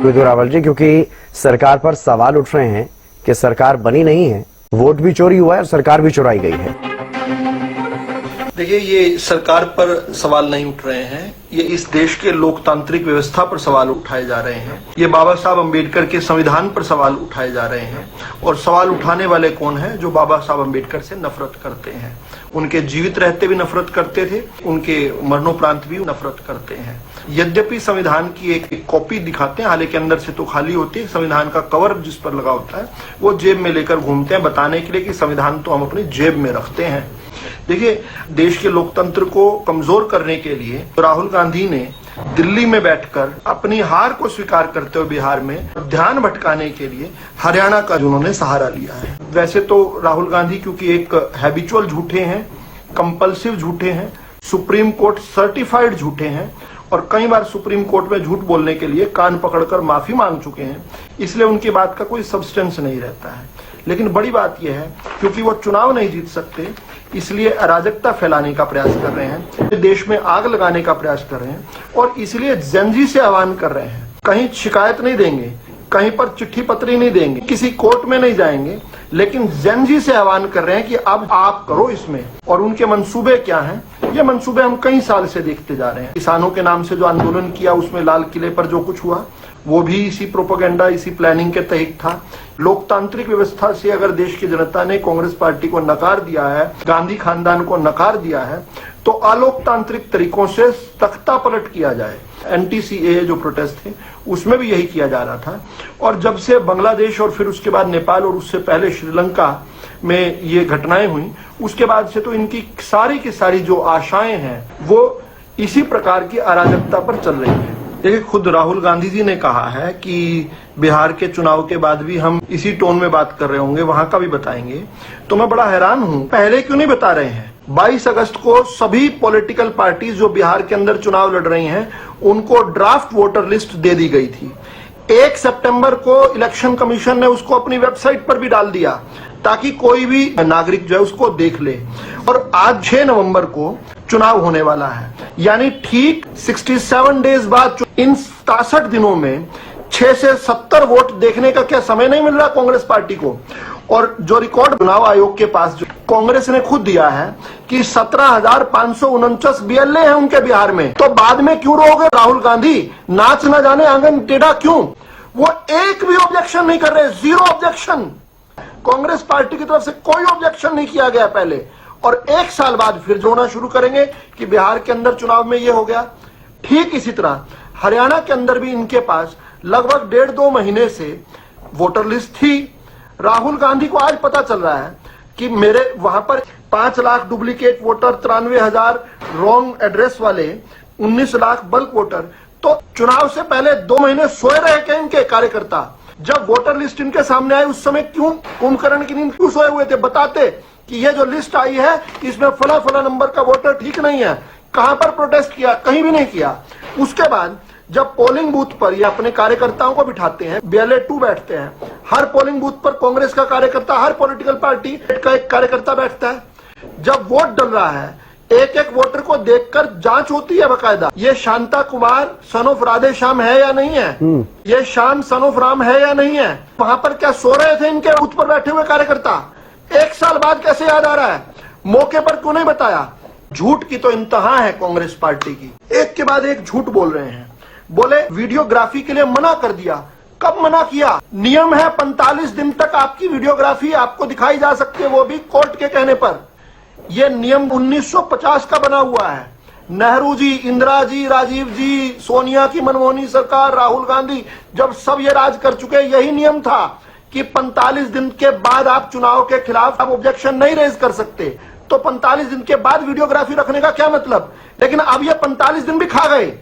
विदु रावल जी, क्योंकि सरकार पर सवाल उठ रहे हैं कि सरकार बनी नहीं है, वोट भी चोरी हुआ है और सरकार भी चुराई गई है। देखिए, ये सरकार पर सवाल नहीं उठ रहे हैं, ये इस देश के लोकतांत्रिक व्यवस्था पर सवाल उठाए जा रहे हैं। ये बाबा साहब अम्बेडकर के संविधान पर सवाल उठाए जा रहे हैं। और सवाल उठाने वाले कौन हैं? जो बाबा साहब अम्बेडकर से नफरत करते हैं। उनके जीवित रहते भी नफरत करते थे, उनके मरणोपरांत भी नफरत करते हैं। यद्यपि संविधान की एक कॉपी दिखाते हैं, हालांकि अंदर से तो खाली होती है। संविधान का कवर जिस पर लगा होता है वो जेब में लेकर घूमते हैं, बताने के लिए कि संविधान तो हम अपनी जेब में रखते हैं। देखिए, देश के लोकतंत्र को कमजोर करने के लिए राहुल गांधी ने दिल्ली में बैठकर अपनी हार को स्वीकार करते हुए बिहार में ध्यान भटकाने के लिए हरियाणा का उन्होंने सहारा लिया है। वैसे तो राहुल गांधी क्योंकि एक हैबिचुअल झूठे हैं, कंपल्सिव झूठे हैं, सुप्रीम कोर्ट सर्टिफाइड झूठे हैं और कई बार सुप्रीम कोर्ट में झूठ बोलने के लिए कान पकड़कर माफी मांग चुके हैं, इसलिए उनकी बात का कोई सब्सटेंस नहीं रहता है। लेकिन बड़ी बात यह है, क्योंकि वो चुनाव नहीं जीत सकते, इसलिए अराजकता फैलाने का प्रयास कर रहे हैं, देश में आग लगाने का प्रयास कर रहे हैं और इसलिए जेनजी से आह्वान कर रहे हैं। कहीं शिकायत नहीं देंगे, कहीं पर चिट्ठी पत्री नहीं देंगे, किसी कोर्ट में नहीं जाएंगे, लेकिन जेनजी से आह्वान कर रहे हैं कि अब आप करो इसमें। और उनके मंसूबे क्या हैं? ये मंसूबे हम कई साल से देखते जा रहे हैं। किसानों के नाम से जो आंदोलन किया, उसमें लाल किले पर जो कुछ हुआ वो भी इसी प्रोपेगेंडा, इसी प्लानिंग के तहत था। लोकतांत्रिक व्यवस्था से अगर देश की जनता ने कांग्रेस पार्टी को नकार दिया है, गांधी खानदान को नकार दिया है, तो अलोकतांत्रिक तरीकों से तख्ता पलट किया जाए। एंटी-सीएए जो प्रोटेस्ट थे उसमें भी यही किया जा रहा था। और जब से बांग्लादेश और फिर उसके बाद नेपाल और उससे पहले श्रीलंका में ये घटनाएं हुई, उसके बाद से तो इनकी सारी की सारी जो आशाएं हैं वो इसी प्रकार की अराजकता पर चल रही है। देखिए, खुद राहुल गांधी जी ने कहा है कि बिहार के चुनाव के बाद भी हम इसी टोन में बात कर रहे होंगे, वहां का भी बताएंगे। तो मैं बड़ा हैरान हूं, पहले क्यों नहीं बता रहे हैं? 22 अगस्त को सभी पॉलिटिकल पार्टीज जो बिहार के अंदर चुनाव लड़ रही हैं उनको ड्राफ्ट वोटर लिस्ट दे दी गई थी। 1 सितंबर को इलेक्शन कमीशन ने उसको अपनी वेबसाइट पर भी डाल दिया ताकि कोई भी नागरिक जो है उसको देख ले। और आज 6 नवंबर को चुनाव होने वाला है, यानी ठीक 67 डेज बाद इन 67 दिनों में 6 से 70 वोट देखने का क्या समय नहीं मिल रहा कांग्रेस पार्टी को? और जो रिकॉर्ड चुनाव आयोग के पास जो कांग्रेस ने खुद दिया है कि 17,549 BLA है उनके बिहार में, तो बाद में क्यों रोगे राहुल गांधी? नाच ना जाने आंगन टेढ़ा क्यों? वो एक भी ऑब्जेक्शन नहीं कर रहे, 0 ऑब्जेक्शन। कांग्रेस पार्टी की तरफ से कोई ऑब्जेक्शन नहीं किया गया पहले, और 1 साल बाद फिर जोड़ना शुरू करेंगे कि बिहार के अंदर चुनाव में ये हो गया। ठीक इसी तरह हरियाणा के अंदर भी इनके पास लगभग 1.5-2 महीने से वोटर लिस्ट थी। राहुल गांधी को आज पता चल रहा है कि मेरे वहां पर 5 lakh duplicate voter, 93,000 wrong address वाले, 19 लाख बल्क वोटर। तो चुनाव से पहले 2 महीने सोए रहे क्या इनके कार्यकर्ता? जब वोटर लिस्ट इनके सामने आई उस समय क्यों कुंभकर्ण की नींद क्यों सोए हुए थे? बताते कि ये जो लिस्ट आई है इसमें फला फला नंबर का वोटर ठीक नहीं है। कहां पर प्रोटेस्ट किया? कहीं भी नहीं किया। उसके बाद जब पोलिंग बूथ पर ये अपने कार्यकर्ताओं को बिठाते हैं, BLA 2 बैठते हैं, हर पोलिंग बूथ पर कांग्रेस का कार्यकर्ता, हर पॉलिटिकल पार्टी का एक कार्यकर्ता बैठता है। जब वोट डल रहा है, एक एक वोटर को देखकर जांच होती है बकायदा। ये शांता कुमार सन ऑफ राधे श्याम है या नहीं है? ये श्याम सन ऑफ राम है या नहीं है? वहां पर क्या सो रहे थे इनके बूथ पर बैठे हुए कार्यकर्ता? 1 साल बाद कैसे याद आ रहा है? मौके पर क्यों नहीं बताया? झूठ की तो इंतहा है कांग्रेस पार्टी की, एक के बाद एक झूठ बोल रहे हैं। बोले वीडियोग्राफी के लिए मना कर दिया। कब मना किया? नियम है 45 दिन तक आपकी वीडियोग्राफी आपको दिखाई जा सकती है, वो भी कोर्ट के कहने पर। यह नियम 1950 का बना हुआ है। नेहरू जी, इंदिरा जी, राजीव जी, सोनिया की मनमोहनी सरकार, राहुल गांधी, जब सब ये राज कर चुके, यही नियम था कि 45 दिन के बाद आप चुनाव के खिलाफ आप ऑब्जेक्शन नहीं रेज कर सकते। तो 45 दिन के बाद वीडियोग्राफी रखने का क्या मतलब? लेकिन अब ये 45 दिन भी खा गए।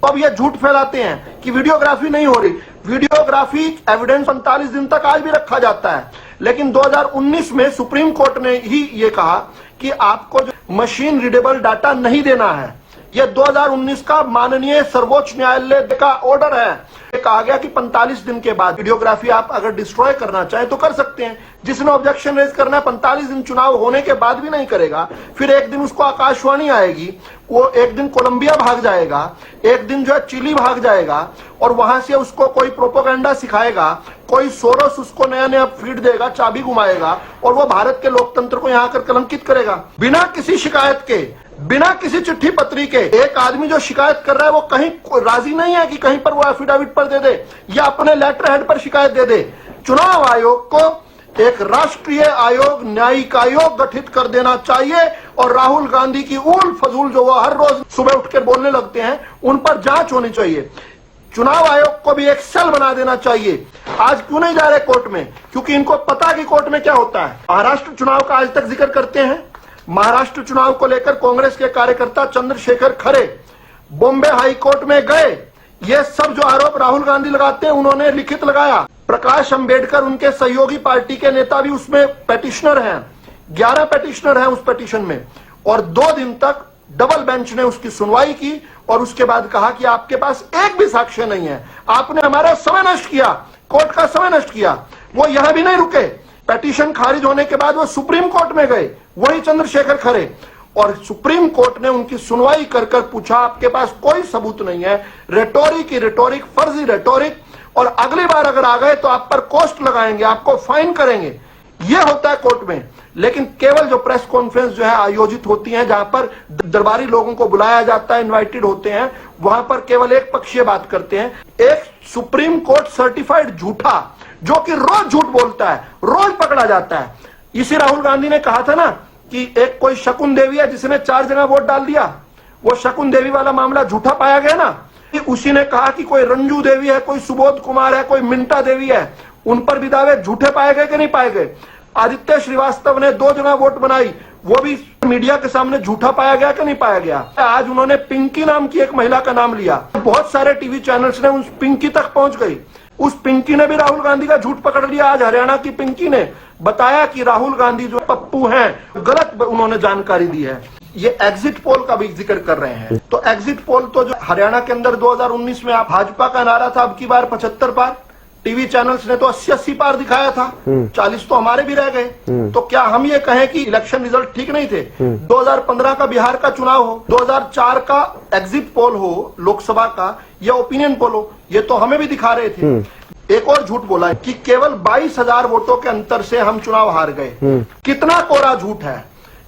अब ये झूठ फैलाते हैं कि वीडियोग्राफी नहीं हो रही। वीडियोग्राफी एविडेंस 45 दिन तक आज भी रखा जाता है, लेकिन 2019 में सुप्रीम कोर्ट ने ही ये कहा कि आपको जो मशीन रीडेबल डाटा नहीं देना है, ये 2019 का माननीय सर्वोच्च न्यायालय का ऑर्डर है। कहा गया कि 45 दिन के बाद वीडियोग्राफी आप अगर डिस्ट्रॉय करना चाहें तो कर सकते हैं। जिसने ऑब्जेक्शन रेज करना है 45 दिन चुनाव होने के बाद भी नहीं करेगा, फिर एक दिन उसको आकाशवाणी आएगी, वो एक दिन कोलंबिया भाग जाएगा, एक दिन जो है चिली भाग जाएगा और वहां से उसको कोई प्रोपोगंडा सिखाएगा, कोई सोरोस उसको नया नया फीड देगा, चाबी घुमाएगा और वो भारत के लोकतंत्र को यहां आकर कलंकित करेगा बिना किसी शिकायत के, बिना किसी चिट्ठी पत्री के। एक आदमी जो शिकायत कर रहा है वो कहीं राजी नहीं है कि कहीं पर वो एफिडेविट पर दे दे या अपने लेटर हेड पर शिकायत दे दे। चुनाव आयोग को एक राष्ट्रीय आयोग, न्यायिक आयोग गठित कर देना चाहिए और राहुल गांधी की उल फजूल जो वो हर रोज सुबह उठकर बोलने लगते हैं उन पर जांच होनी चाहिए। चुनाव आयोग को भी एक सेल बना देना चाहिए। आज क्यों नहीं जा रहे कोर्ट में? क्योंकि इनको पता कि कोर्ट में क्या होता है। महाराष्ट्र चुनाव का आज तक जिक्र करते हैं। महाराष्ट्र चुनाव को लेकर कांग्रेस के कार्यकर्ता चंद्रशेखर खरे बॉम्बे हाई कोर्ट में गए। ये सब जो आरोप राहुल गांधी लगाते हैं उन्होंने लिखित लगाया। प्रकाश अंबेडकर उनके सहयोगी पार्टी के नेता भी उसमें पेटिशनर हैं। 11 पेटिशनर हैं उस पेटिशन में और 2 दिन तक डबल बेंच ने उसकी सुनवाई की और उसके बाद कहा कि आपके पास एक भी साक्ष्य नहीं है, आपने हमारा समय नष्ट किया, कोर्ट का समय नष्ट किया। वो यहां भी नहीं रुके, पेटिशन खारिज होने के बाद वो सुप्रीम कोर्ट में गए, वही चंद्रशेखर खरे, और सुप्रीम कोर्ट ने उनकी सुनवाई कर कर पूछा आपके पास कोई सबूत नहीं है, रेटोरिक ही रेटोरिक, फर्जी रेटोरिक, और अगली बार अगर आ गए तो आप पर कॉस्ट लगाएंगे, आपको फाइन करेंगे। ये होता है कोर्ट में। लेकिन केवल जो प्रेस कॉन्फ्रेंस जो है आयोजित होती है, जहां पर दरबारी लोगों को बुलाया जाता है, इनवाइटेड होते हैं, वहां पर केवल एक पक्षीय बात करते हैं। एक सुप्रीम कोर्ट सर्टिफाइड झूठा जो कि रोज झूठ बोलता है, रोज पकड़ा जाता है। इसी राहुल गांधी ने कहा था ना कि एक कोई शकुन देवी है जिसने 4 जगह वोट डाल दिया, वो शकुन देवी वाला मामला झूठा पाया गया ना। उसी ने कहा कि कोई रंजू देवी है, कोई सुबोध कुमार है, कोई मिंटा देवी है, उन पर भी दावे झूठे पाए गए कि नहीं पाए गए। आदित्य श्रीवास्तव ने 2 जगह वोट बनाई, वो भी मीडिया के सामने झूठा पाया गया कि नहीं पाया गया। आज उन्होंने पिंकी नाम की एक महिला का नाम लिया, बहुत सारे टीवी चैनल्स ने उस पिंकी तक पहुंच गई। उस पिंकी ने भी राहुल गांधी का झूठ पकड़ लिया। आज हरियाणा की पिंकी ने बताया कि राहुल गांधी जो पप्पू हैं, गलत उन्होंने जानकारी दी है। ये एग्जिट पोल का भी जिक्र कर रहे हैं। तो एग्जिट पोल तो जो हरियाणा के अंदर 2019 में आप भाजपा का नारा था अब की बार 75 पार, टीवी चैनल्स ने तो 80-80 पार दिखाया था, 40 तो हमारे भी रह गए। तो क्या हम ये कहें कि इलेक्शन रिजल्ट ठीक नहीं थे? 2015 का बिहार का चुनाव हो, 2004 का एग्जिट पोल हो लोकसभा का, या ओपिनियन पोल हो, ये तो हमें भी दिखा रहे थे। एक और झूठ बोला है कि केवल 22,000 वोटों के अंतर से हम चुनाव हार गए। कितना कोरा झूठ है।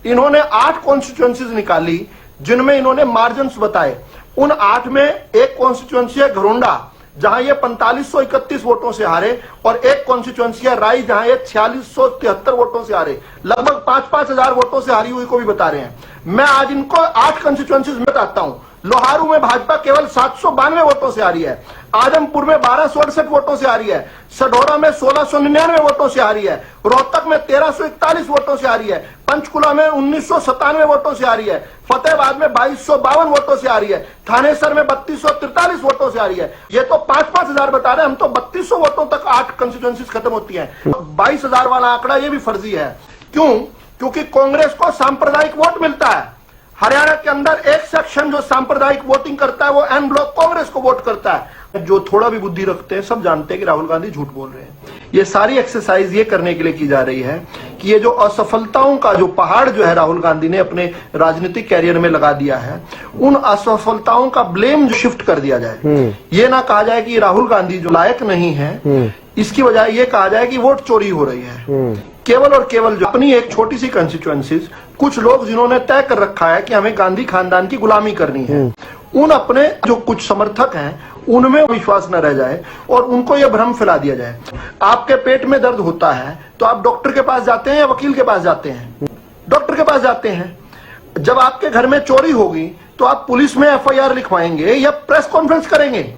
इन्होंने 8 कॉन्स्टिट्यूएंसीज निकाली जिनमें इन्होंने मार्जिन्स बताए। उन 8 में एक कॉन्स्टिट्यूएंसी है घरोंडा जहां ये 4531 वोटों से हारे, और एक कॉन्स्टिट्यूएंसी है राई जहां ये 4673 वोटों से हारे। लगभग 5-5 हजार वोटों से हारी हुई को भी बता रहे हैं। मैं आज इनको 8 कॉन्स्टिट्यूएंसीज में बताता हूं। लोहारू में भाजपा केवल 792 वोटों से हारी है, आजमपुर में 1268 वोटों से हारी है, सढौरा में 1699 वोटों से हारी है, रोहतक में 1341 वोटों से हारी है, पंचकुला में 1997 वोटों से हारी है, फतेहाबाद में 2252 वोटों से हारी है, थानेसर में 3243 वोटों से हारी है। ये तो 5-5 हजार बता रहे हैं, हम तो 3200 वोटों तक 8 कंस्टिट्यूएंसीज खत्म होती है। 22,000 वाला आंकड़ा ये भी फर्जी है। क्यों? क्योंकि कांग्रेस को सांप्रदायिक वोट मिलता है। हरियाणा के अंदर एक सेक्शन जो सांप्रदायिक वोटिंग करता है वो एन ब्लॉक कांग्रेस को वोट करता है। जो थोड़ा भी बुद्धि रखते हैं सब जानते हैं कि राहुल गांधी झूठ बोल रहे हैं। ये सारी एक्सरसाइज ये करने के लिए की जा रही है कि ये जो असफलताओं का जो पहाड़ जो है राहुल गांधी ने अपने राजनीतिक कैरियर में लगा दिया है, उन असफलताओं का ब्लेम जो शिफ्ट कर दिया जाए। ये ना कहा जाए कि राहुल गांधी जो लायक नहीं है, इसकी वजह ये कहा जाए कि वोट चोरी हो रही है। केवल और केवल जो अपनी एक छोटी सी कंस्टिट्यूएंसीज, कुछ लोग जिन्होंने तय कर रखा है कि हमें गांधी खानदान की गुलामी करनी है, उन अपने जो कुछ समर्थक हैं उनमें विश्वास न रह जाए और उनको यह भ्रम फैला दिया जाए। आपके पेट में दर्द होता है तो आप डॉक्टर के पास जाते हैं या वकील के पास जाते हैं? डॉक्टर के पास जाते हैं। जब आपके घर में चोरी होगी तो आप पुलिस में एफआईआर लिखवाएंगे या प्रेस कॉन्फ्रेंस करेंगे?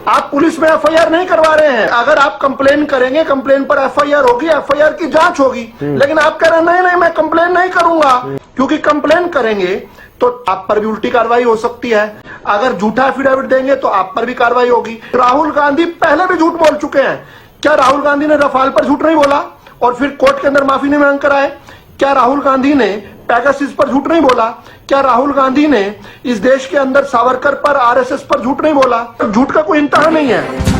आप पुलिस में एफआईआर नहीं करवा रहे हैं। अगर आप कंप्लेन करेंगे, कंप्लेन पर एफआईआर होगी, एफआईआर की जांच होगी, लेकिन आप कह रहे हैं नहीं मैं कंप्लेन नहीं करूंगा, क्योंकि कंप्लेन करेंगे तो आप पर भी उल्टी कार्रवाई हो सकती है। अगर झूठा एफिडेविट देंगे तो आप पर भी कार्रवाई होगी। राहुल गांधी पहले भी झूठ बोल चुके हैं। क्या राहुल गांधी ने रफाल पर झूठ नहीं बोला और फिर कोर्ट के अंदर माफी नहीं मांग कर आए? क्या राहुल गांधी ने पैगासिस पर झूठ नहीं बोला? क्या राहुल गांधी ने इस देश के अंदर सावरकर पर, आरएसएस पर झूठ नहीं बोला? झूठ का कोई इंतहा नहीं है।